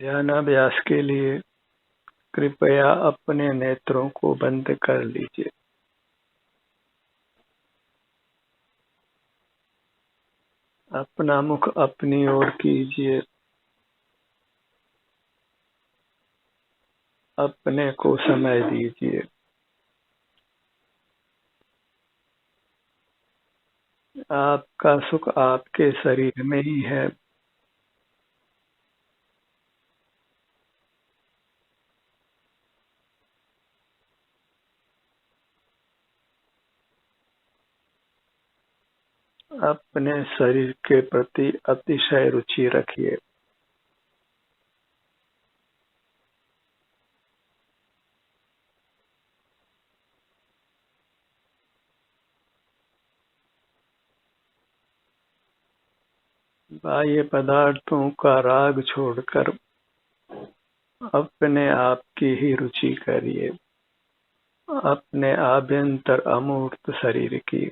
ध्यानाभ्यास के लिए कृपया अपने नेत्रों को बंद कर लीजिए। अपना मुख अपनी ओर कीजिए। अपने को समय दीजिए। आपका सुख आपके शरीर में ही है। अपने शरीर के प्रति अतिशय रुचि रखिए। बाह्य पदार्थों का राग छोड़कर अपने आप की ही रुचि करिए, अपने आभ्यंतर अमूर्त शरीर की।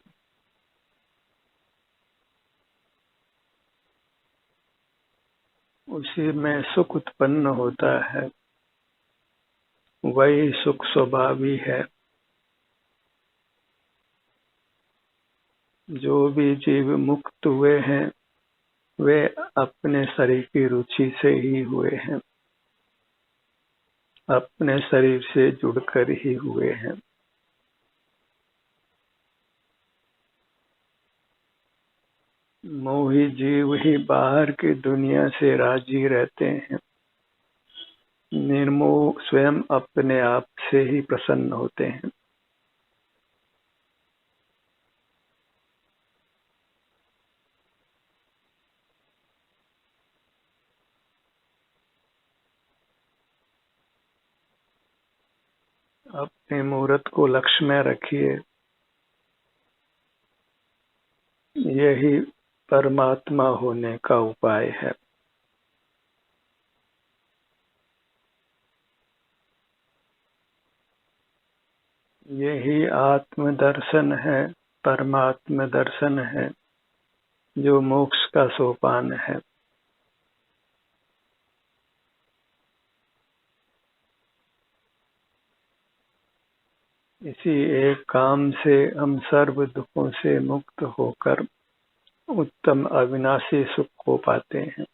उसी में सुख उत्पन्न होता है, वही सुख स्वभावी है। जो भी जीव मुक्त हुए हैं वे अपने शरीर की रुचि से ही हुए हैं, अपने शरीर से जुड़कर ही हुए हैं। मोही जीव ही बाहर की दुनिया से राजी रहते हैं, निर्मोह स्वयं अपने आप से ही प्रसन्न होते हैं। अपने मुहूर्त को लक्ष्य में रखिए। यही परमात्मा होने का उपाय है। यही आत्म दर्शन है, परमात्म दर्शन है, जो मोक्ष का सोपान है। इसी एक काम से हम सर्व दुखों से मुक्त होकर उत्तम अविनाशी सुख को पाते हैं।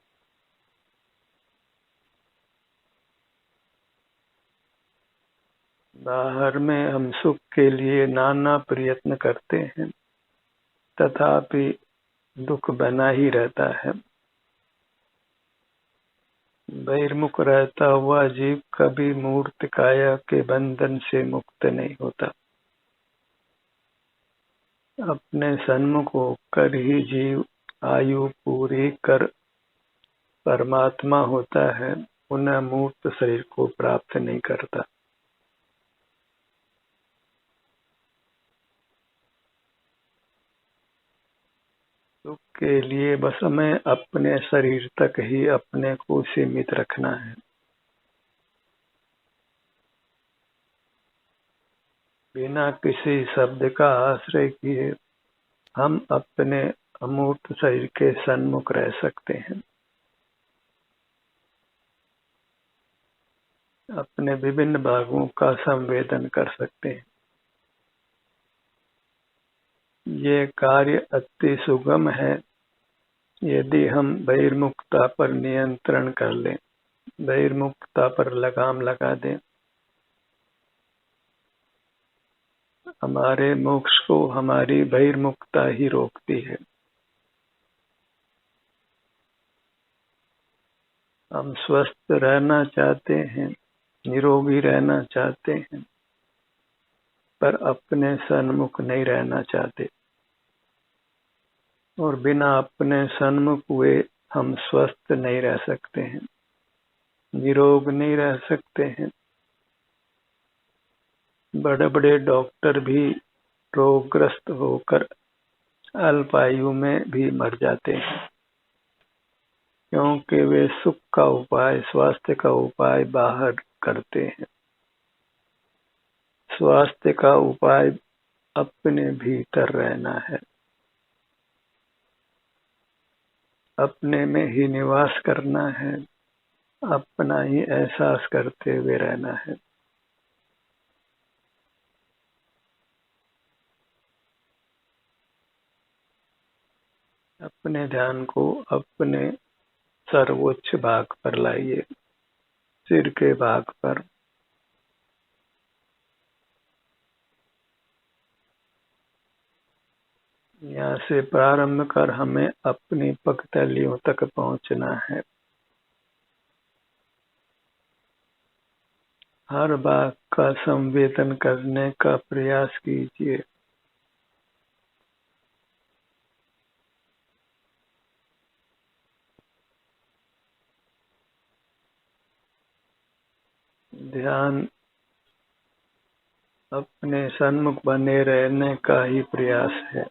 बाहर में हम सुख के लिए नाना प्रयत्न करते हैं, तथापि दुख बना ही रहता है। बहिर्मुख रहता हुआ जीव कभी मूर्त काया के बंधन से मुक्त नहीं होता। अपने सन्मुख होकर ही जीव आयु पूरी कर परमात्मा होता है, पुनः मूर्त शरीर को प्राप्त नहीं करता। सुख के लिए बस हमें अपने शरीर तक ही अपने को सीमित रखना है। बिना किसी शब्द का आश्रय किए हम अपने अमूर्त शरीर के सन्मुख रह सकते हैं। अपने विभिन्न भागों का संवेदन कर सकते हैं। ये कार्य अति सुगम है यदि हम बहिर्मुखता पर नियंत्रण कर लें, बहिर्मुखता पर लगाम लगा दें। हमारे मोक्ष को हमारी बहिर्मुखता ही रोकती है। हम स्वस्थ रहना चाहते हैं, निरोगी रहना चाहते हैं, पर अपने सन्मुख नहीं रहना चाहते। और बिना अपने सन्मुख हुए हम स्वस्थ नहीं रह सकते हैं, निरोग नहीं रह सकते हैं। बड़े बड़े डॉक्टर भी रोगग्रस्त होकर अल्पायु में भी मर जाते हैं, क्योंकि वे सुख का उपाय, स्वास्थ्य का उपाय बाहर करते हैं। स्वास्थ्य का उपाय अपने भीतर रहना है, अपने में ही निवास करना है, अपना ही एहसास करते हुए रहना है। अपने ध्यान को अपने सर्वोच्च भाग पर लाइए, सिर के भाग पर। यहाँ से प्रारंभ कर हमें अपनी पगतलियों तक पहुंचना है। हर भाग का संवेदन करने का प्रयास कीजिए। ध्यान अपने सन्मुख बने रहने का ही प्रयास है।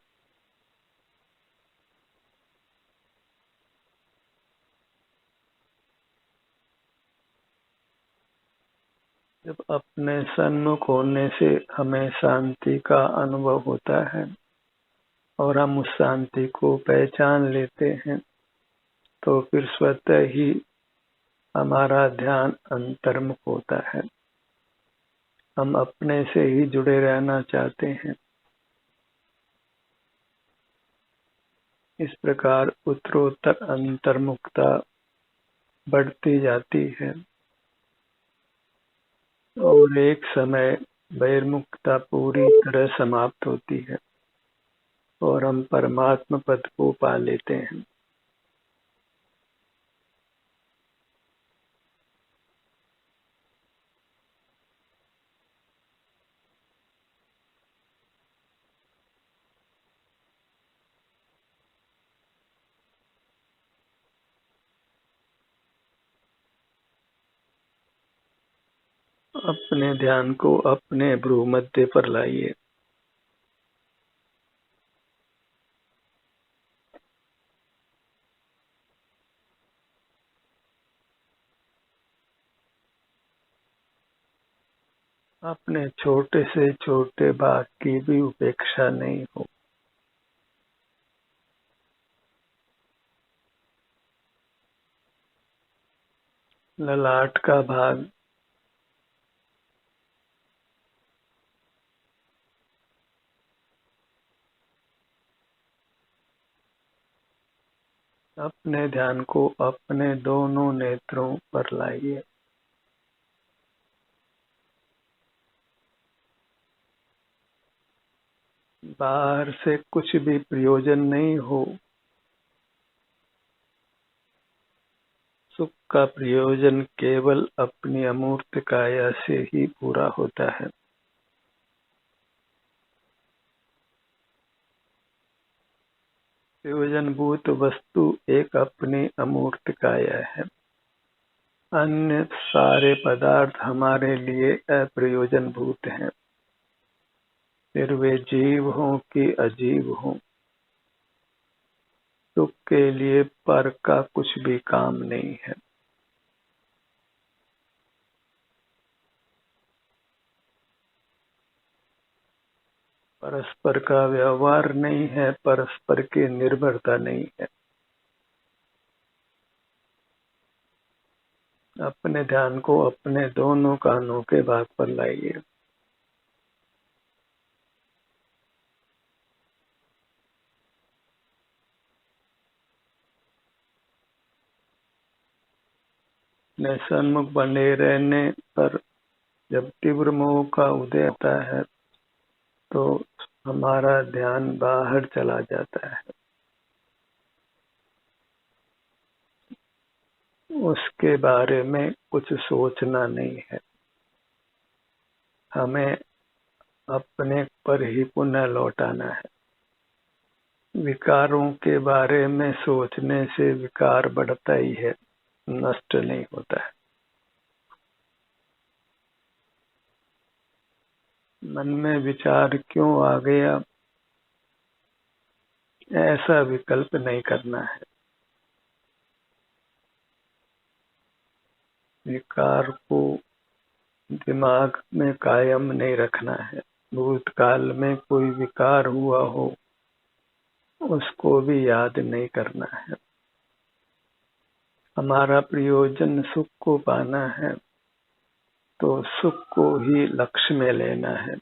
जब अपने सन्मुख होने से हमें शांति का अनुभव होता है और हम उस शांति को पहचान लेते हैं, तो फिर स्वतः ही हमारा ध्यान अंतर्मुख होता है। हम अपने से ही जुड़े रहना चाहते हैं। इस प्रकार उत्तरोत्तर अंतर्मुखता बढ़ती जाती है और एक समय बहिर्मुखता पूरी तरह समाप्त होती है और हम परमात्मा पद को पा लेते हैं। अपने ध्यान को अपने भ्रूमध्य पर लाइए। अपने छोटे से छोटे भाग की भी उपेक्षा नहीं हो। ललाट का भाग, अपने ध्यान को अपने दोनों नेत्रों पर लाइए। बाहर से कुछ भी प्रयोजन नहीं हो। सुख का प्रयोजन केवल अपनी अमूर्त काया से ही पूरा होता है। प्रयोजनभूत वस्तु एक अपनी अमूर्त काया है। अन्य सारे पदार्थ हमारे लिए अप्रयोजनभूत हैं, फिर वे जीव हों कि अजीव हों। सुख के लिए पर का कुछ भी काम नहीं है। परस्पर का व्यवहार नहीं है, परस्पर की निर्भरता नहीं है। अपने ध्यान को अपने दोनों कानों के भाग पर लाइए। अपने सन्मुख बने रहने पर जब तीव्र मोह का उदय होता है तो हमारा ध्यान बाहर चला जाता है। उसके बारे में कुछ सोचना नहीं है। हमें अपने पर ही पुनः लौटाना है। विकारों के बारे में सोचने से विकार बढ़ता ही है, नष्ट नहीं होता है। मन में विचार क्यों आ गया, ऐसा विकल्प नहीं करना है। विकार को दिमाग में कायम नहीं रखना है। भूतकाल में कोई विकार हुआ हो उसको भी याद नहीं करना है। हमारा प्रयोजन सुख को पाना है, तो सुख को ही लक्ष्य में लेना है।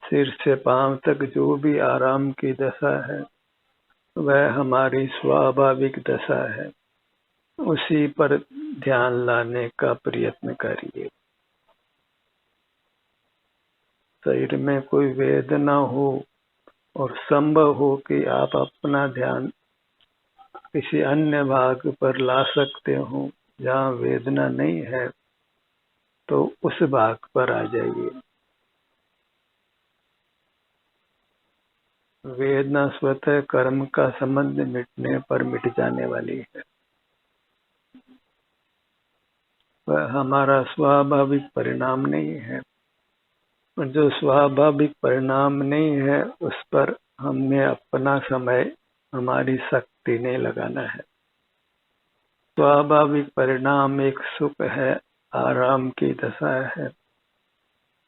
सिर से पांव तक जो भी आराम की दशा है वह हमारी स्वाभाविक दशा है, उसी पर ध्यान लाने का प्रयत्न करिए। शरीर में कोई वेदना हो और संभव हो कि आप अपना ध्यान किसी अन्य भाग पर ला सकते हो जहाँ वेदना नहीं है, तो उस भाग पर आ जाइए। वेदना स्वतः कर्म का संबंध मिटने पर मिट जाने वाली है। वह हमारा स्वाभाविक परिणाम नहीं है। जो स्वाभाविक परिणाम नहीं है उस पर हमने अपना समय, हमारी शक्ति नहीं लगाना है। स्वाभाविक परिणाम एक सुख है, आराम की दशा है।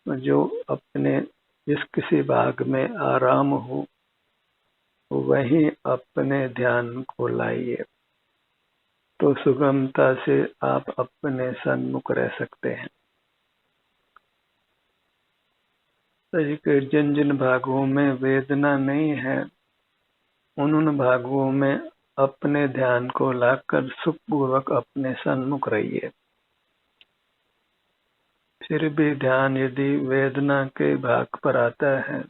जो अपने जिस किसी भाग में आराम हो वहीं अपने ध्यान को लाइए, तो सुगमता से आप अपने सन्मुख रह सकते हैं। शरीर के जिन जिन भागों में वेदना नहीं है उन भागों में अपने ध्यान को लाकर सुखपूर्वक अपने सन्मुख रहिए। फिर भी ध्यान यदि वेदना के भाग पर आता है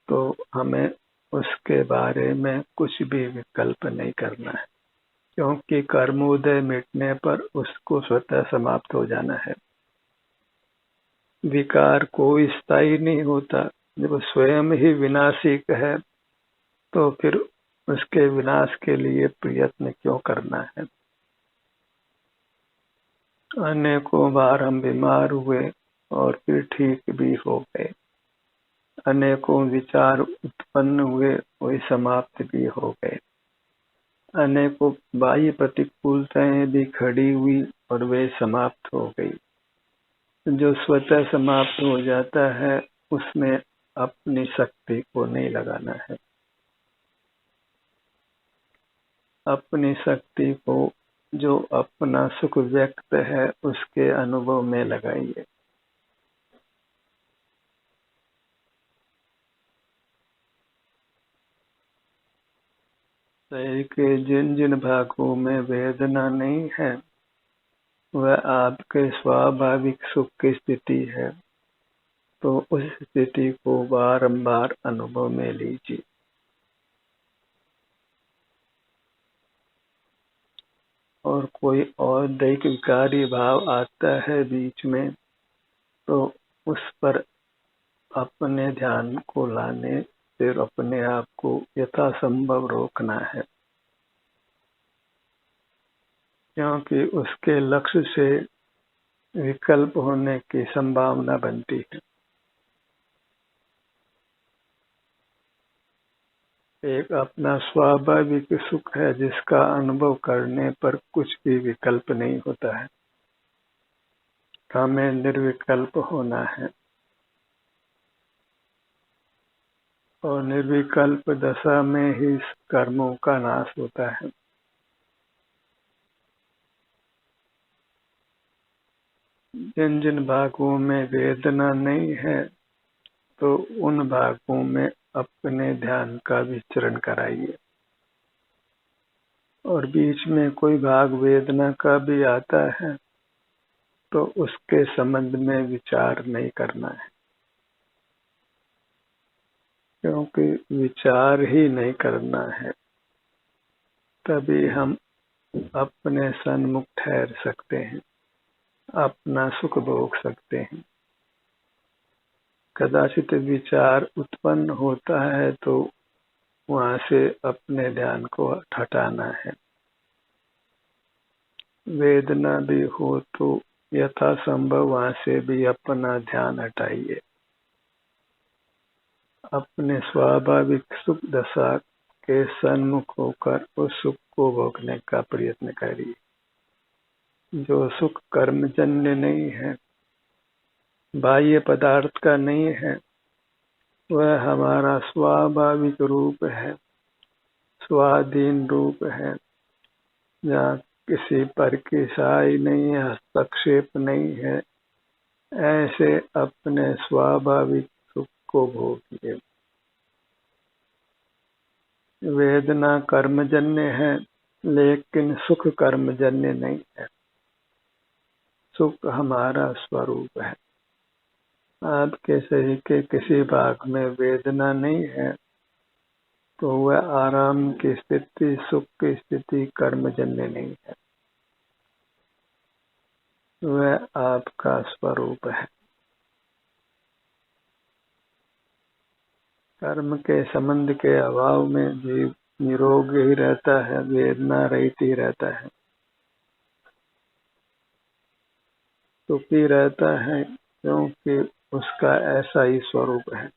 तो हमें उसके बारे में कुछ भी विकल्प नहीं करना है, क्योंकि कर्मोदय मिटने पर उसको स्वतः समाप्त हो जाना है। विकार कोई स्थायी नहीं होता। जब स्वयं ही विनाशिक है तो फिर उसके विनाश के लिए प्रयत्न क्यों करना है। अनेकों बार हम बीमार हुए और फिर ठीक भी हो गए। अनेकों विचार उत्पन्न हुए, वही समाप्त भी हो गए। अनेकों बाह्य प्रतिकूलताएं भी खड़ी हुई और वे समाप्त हो गई। जो स्वतः समाप्त हो जाता है उसमें अपनी शक्ति को नहीं लगाना है। अपनी शक्ति को जो अपना सुख व्यक्त है उसके अनुभव में लगाइए। शरीर के जिन जिन भागों में वेदना नहीं है वह आपके स्वाभाविक सुख की स्थिति है, तो उस स्थिति को बारंबार अनुभव में लीजिए। और कोई और दैहिक विकारी भाव आता है बीच में तो उस पर अपने ध्यान को लाने से अपने आप को यथासंभव रोकना है, क्योंकि उसके लक्ष्य से विकल्प होने की संभावना बनती है। एक अपना स्वाभाविक सुख है जिसका अनुभव करने पर कुछ भी विकल्प नहीं होता है। हमें निर्विकल्प होना है और निर्विकल्प दशा में ही कर्मों का नाश होता है। जिन जिन भागों में वेदना नहीं है तो उन भागों में अपने ध्यान का विचरण कराइए। और बीच में कोई भाग वेदना का भी आता है तो उसके संबंध में विचार नहीं करना है, क्योंकि विचार ही नहीं करना है तभी हम अपने सन्मुख ठहर सकते हैं, अपना सुख भोग सकते हैं। कदाचित विचार उत्पन्न होता है तो वहां से अपने ध्यान को हटाना है। वेदना भी हो तो यथासंभव वहां से भी अपना ध्यान हटाइए। अपने स्वाभाविक सुख दशा के सन्मुख होकर उस सुख को भोगने का प्रयत्न करिए। जो सुख कर्मजन्य नहीं है, बाह्य पदार्थ का नहीं है, वह हमारा स्वाभाविक रूप है, स्वाधीन रूप है, जहाँ किसी पर की सहाय नहीं है, हस्तक्षेप नहीं है, ऐसे अपने स्वाभाविक सुख को भोगिए। वेदना कर्मजन्य है, लेकिन सुख कर्मजन्य नहीं है। सुख हमारा स्वरूप है। आपके शरीर के किसी भाग में वेदना नहीं है तो वह आराम की स्थिति, सुख की स्थिति कर्मजन्य नहीं है, वह आपका स्वरूप है। कर्म के संबंध के अभाव में जीव निरोग ही रहता है, वेदना रहित ही रहता है, सुखी रहता है, क्योंकि उसका ऐसा ही स्वरूप है।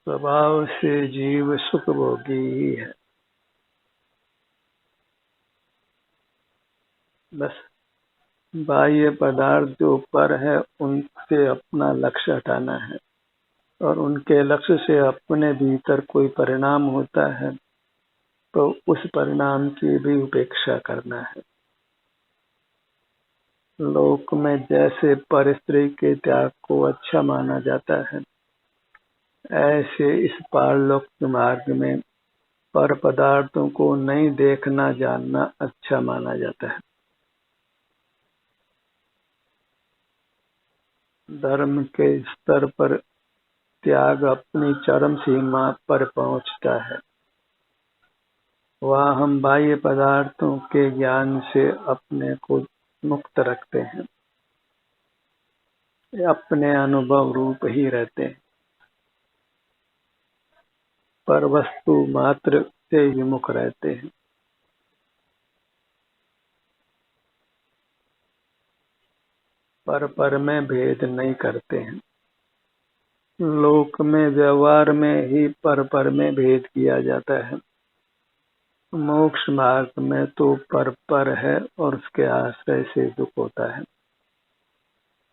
स्वभाव से जीव सुख भोगी ही है। बस बाह्य पदार्थ जो पर है उनसे अपना लक्ष्य हटाना है, और उनके लक्ष्य से अपने भीतर कोई परिणाम होता है तो उस परिणाम की भी उपेक्षा करना है। लोक में जैसे पर स्त्री के त्याग को अच्छा माना जाता है, ऐसे इस पारलौक मार्ग में पर पदार्थों को नहीं देखना जानना अच्छा माना जाता है। धर्म के स्तर पर त्याग अपनी चरम सीमा पर पहुंचता है। वहाँ हम बाह्य पदार्थों के ज्ञान से अपने को मुक्त रखते हैं, अपने अनुभव रूप ही रहते हैं, पर वस्तु मात्र से विमुख रहते हैं। पर में भेद नहीं करते हैं। लोक में व्यवहार में ही पर में भेद किया जाता है। मोक्ष मार्ग में तो पर है और उसके आश्रय से दुख होता है।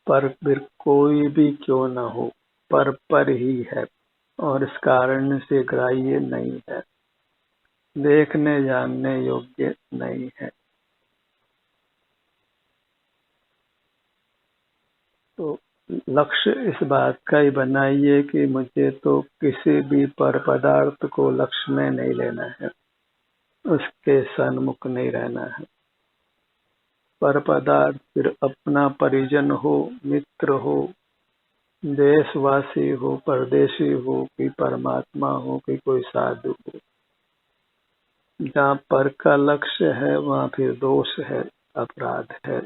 पर फिर कोई भी क्यों न हो, पर ही है और इस कारण से ग्राह्य नहीं है, देखने जानने योग्य नहीं है। तो लक्ष्य इस बात का ही बनाइए कि मुझे तो किसी भी पर पदार्थ को लक्ष्य में नहीं लेना है, उसके सन्मुख नहीं रहना है। पर पदार्थ फिर अपना परिजन हो, मित्र हो, देशवासी हो, परदेशी हो, कि परमात्मा हो, कि कोई साधु हो, जहाँ पर का लक्ष्य है वहाँ फिर दोष है, अपराध है।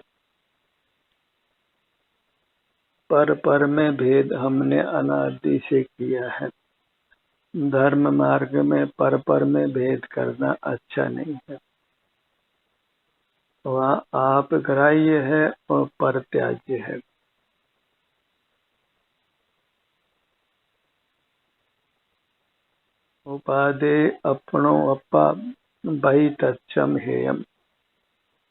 पर में भेद हमने अनादि से किया है। धर्म मार्ग में पर में भेद करना अच्छा नहीं है। वहाँ आप ग्राह्य है और पर त्याज्य है। उपादे अपनो अपा बाई तत्सम हेयम।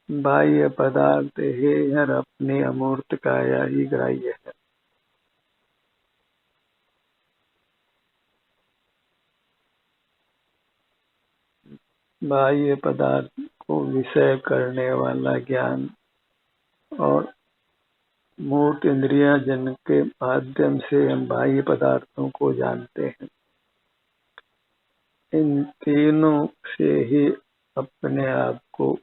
बाह्य पदार्थ हेयर अपनी अमूर्त काया ही ग्राह्य है। बाह्य पदार्थ को विषय करने वाला ज्ञान और मूर्त इंद्रियां जिनके माध्यम से हम बाह्य पदार्थों को जानते हैं, इन तीनों से ही अपने आप को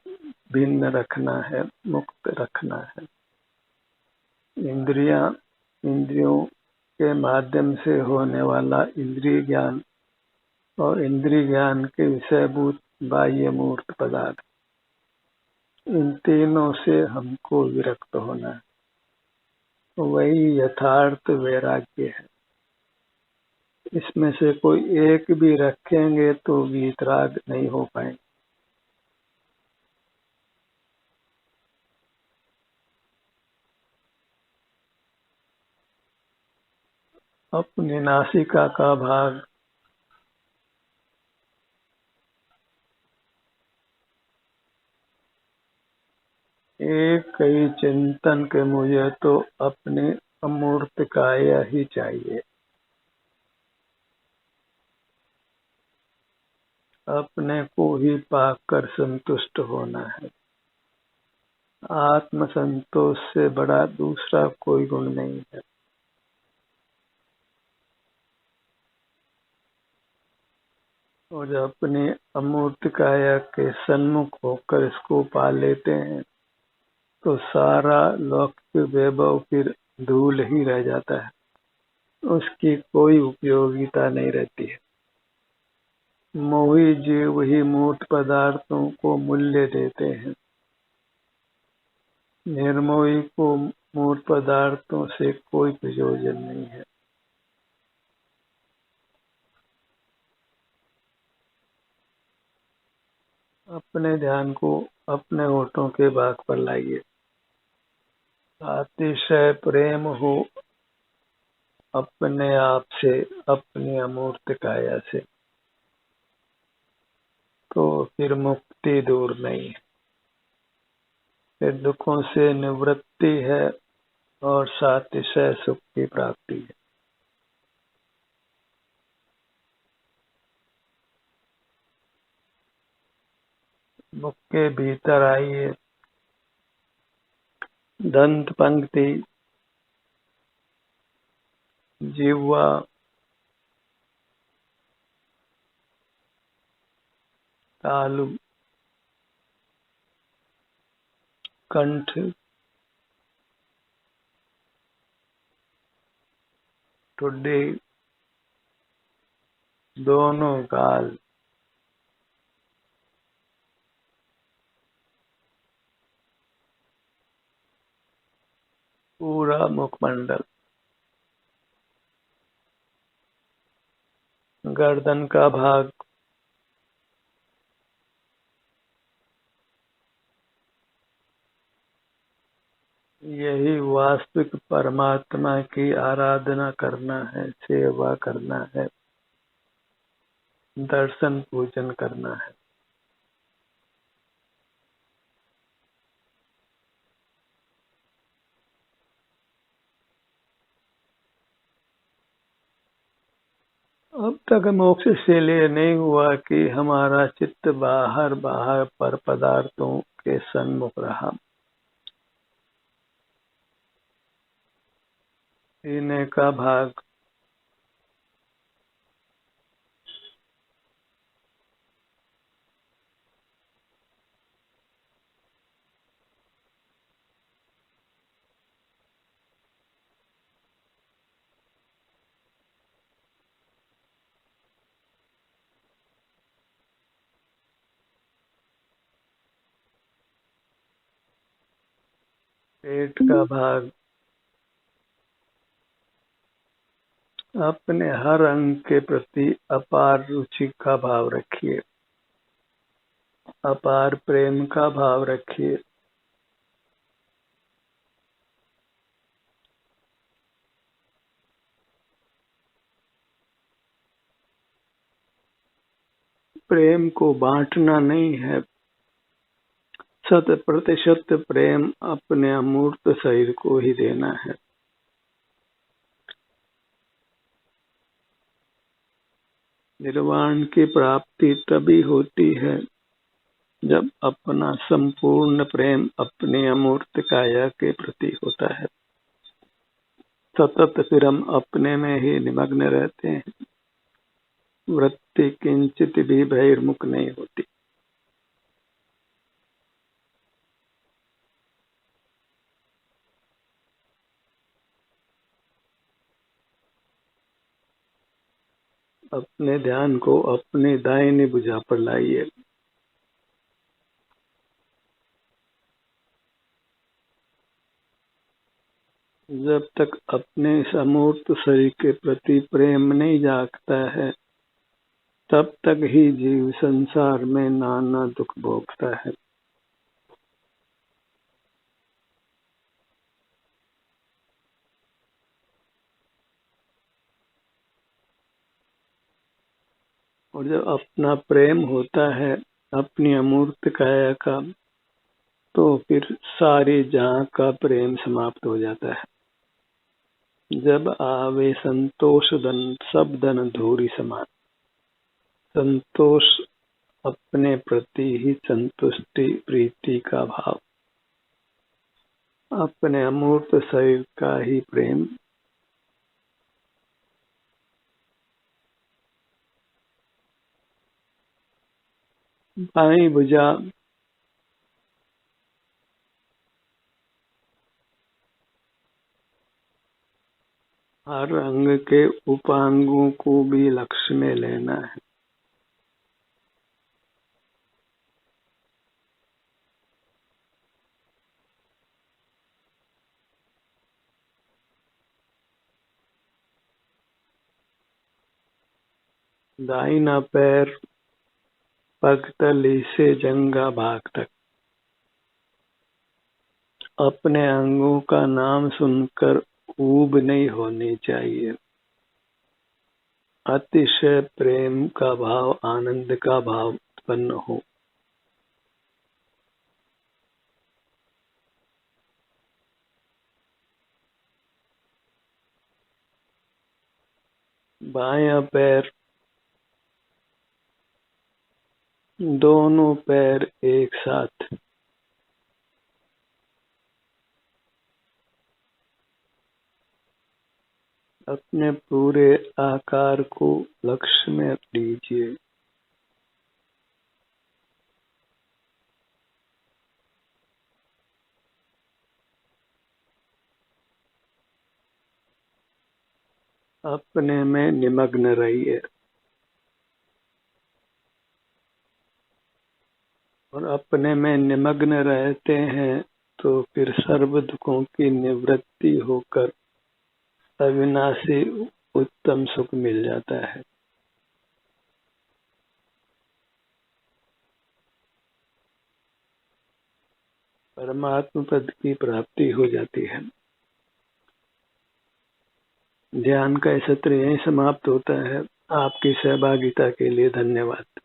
भिन्न रखना है, मुक्त रखना है। इंद्रियों के माध्यम से होने वाला इंद्रिय ज्ञान और इंद्रिय ज्ञान के विषयभूत बाह्य मूर्त पदार्थ, इन तीनों से हमको विरक्त होना है। वही यथार्थ वैराग्य है। इसमें से कोई एक भी रखेंगे तो वीतराग नहीं हो पाएंगे। अपनी नासिका का भाग एक ही चिंतन के मुझे तो अपनी अमूर्त काया ही चाहिए। अपने को ही पाकर संतुष्ट होना है। आत्म संतोष से बड़ा दूसरा कोई गुण नहीं है। और जब अपने अमूर्त काया के सन्मुख होकर इसको पा लेते हैं तो सारा लौकिक वैभव फिर धूल ही रह जाता है, उसकी कोई उपयोगिता नहीं रहती है। मोही जीव ही मूर्त पदार्थों को मूल्य देते हैं, निर्मोही को मूर्त पदार्थों से कोई प्रयोजन नहीं है। अपने ध्यान को अपने होठों के भाग पर लाइए। अतिशय प्रेम हो अपने आप से, अपनी अमूर्त काया से, तो फिर मुक्ति दूर नहीं है, फिर दुखों से निवृत्ति है और सातिशय सुख की प्राप्ति है। मुख के भीतर आइए, दंत पंक्ति, जिह्वा, तालु, कंठ, ठुड्डी, दोनों गाल, पूरा मुखमंडल, गर्दन का भाग, यही वास्तविक परमात्मा की आराधना करना है, सेवा करना है, दर्शन पूजन करना है। अब तक मोक्ष इसलिए नहीं हुआ कि हमारा चित्त बाहर बाहर पर पदार्थों के सन्मुख रहा। सीने का भाग, पेट का भाग, अपने हर अंग के प्रति अपार रुचि का भाव रखिए, अपार प्रेम का भाव रखिए। प्रेम को बांटना नहीं है, 100% प्रेम अपने अमूर्त शरीर को ही देना है। निर्वाण की प्राप्ति तभी होती है जब अपना संपूर्ण प्रेम अपने अमूर्त काया के प्रति होता है। सतत फिर हम अपने में ही निमग्न रहते हैं, वृत्ति किंचित भी बहिर्मुख नहीं होती। अपने ध्यान को अपने दाहिनी भुजा पर लाइए। जब तक अपने समूर्त शरीर के प्रति प्रेम नहीं जागता है तब तक ही जीव संसार में नाना दुख भोगता है। और जब अपना प्रेम होता है अपनी अमूर्त काया का, तो फिर सारे जहां का प्रेम समाप्त हो जाता है। जब आवे संतोष धन सब धन धूरी समान। संतोष अपने प्रति ही संतुष्टि प्रीति का भाव, अपने अमूर्त शरीर का ही प्रेम, बाईं भुजा हर अंग के उपांगों को भी लक्ष्य में लेना है। दाहिना पैर पगतली से जंघा भाग तक, अपने अंगों का नाम सुनकर ऊब नहीं होनी चाहिए। अतिशय प्रेम का भाव, आनंद का भाव उत्पन्न हो। बायां पैर, दोनों पैर एक साथ, अपने पूरे आकार को लक्ष्य में लीजिए। अपने में निमग्न रहिए और अपने में निमग्न रहते हैं तो फिर सर्व दुखों की निवृत्ति होकर अविनाशी उत्तम सुख मिल जाता है। परमात्मा पद की प्राप्ति हो जाती है। ध्यान का सत्र यहीं समाप्त होता है। आपकी सहभागिता के लिए धन्यवाद।